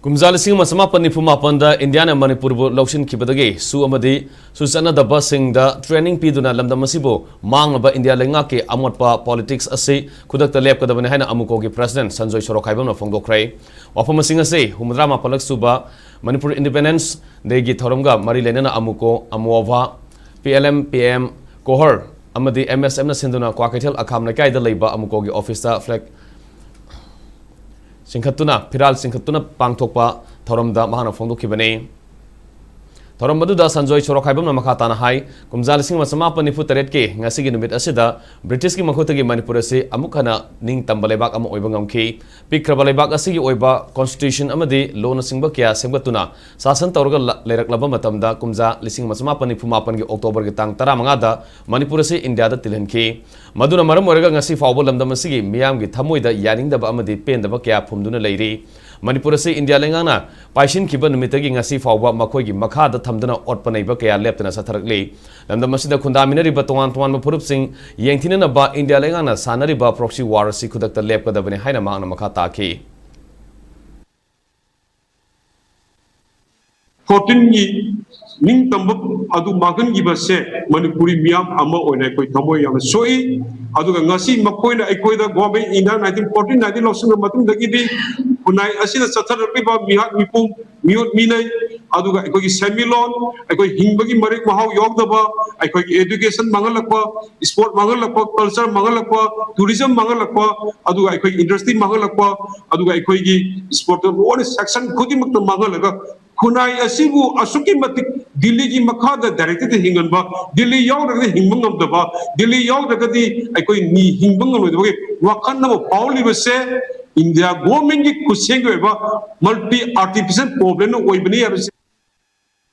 Kumzalising masama panipumapanda Indiana Manipur Laushin Kibadagi, Su Amadi, Susana the Busing, the training Piduna Lamda Masibo, Mangaba India Lengaki, Amotpa politics Ase, Kudaka Lepka the Vanahana Amukogi President, Sanjoy Shorokaiban of Pangthoknakhre, Wapamasing Ase, Humdrama Palak Suba, Manipur Independence, Degi Thorunga, Marilena Amuko, Amuova, PLM, PM, Kohor, Amadi MSM Sinduna, Kwakatel Akam Nakai the Labor Amukogi officer, flag. Singkhatuna, Piral Singkhatuna, Pangthokpa, Thoramda, Mahana Fondo Kibane. Thorambaduda Sanjoy Shorokhaibam Makatana High, Kumzalising Masama Paniputareke, Nasigi Numit Asida, British Makotagi Manipurasi, Amukana, Ningkha-Tamba Lebak Amu Oibangam Pikrabalebak Asigi Oiba, Constitution Amadi, Lona Singbakia, Sembatuna, Sasan Torga Lerak Labamatamda, Kumza, Lising Masama Panipumapan, October Gitang Taramangada, Manipurasi, India Tilenki, Maduna Maramorga Nasi Fawal Lamdamasigi, Miam Gitamuida, Yaning the Amadi, Pen the Bakia, Pumduna Lady. Manipurasi India Lengana, Paishin Kiban Mitagi Nasi Fawa Makogi, Makada Tamdana Otpanay Bakaya Leptana Satarakli, and the Masida Kundaminari Batuan Tuan Mapurup Sing, Yantina ba India Lengana, Sanari ba proxy war Sikudak the Lepka the Benehina Mana Makataki. 14 Ningkha-Tamba adu magan gibase Manipuri miyam ama oina koi thamoy yam soi adu ngasi makoi na ekoi da government ina 1914 19 losun matung dagi di kunai asina sathar ba mihak mipum miut minai adu ga ekoi semilon ekoi hingbagi marik mahau yog daba ekoi education mangalakwa sport mangalakwa culture mangalakwa tourism mangalakwa adu ga ekoi industry mangalakwa adu ga ekoi gi sport one section khudi mak mangalaga kunai asibu asuki matik Delhi ji makhada directed hinganba Delhi yaw ragde hingbangam daba Delhi yaw ragdi ekoi ni hingbangam daba wakan na pauli base India government ki kuseng ba multi artificial problem no oibani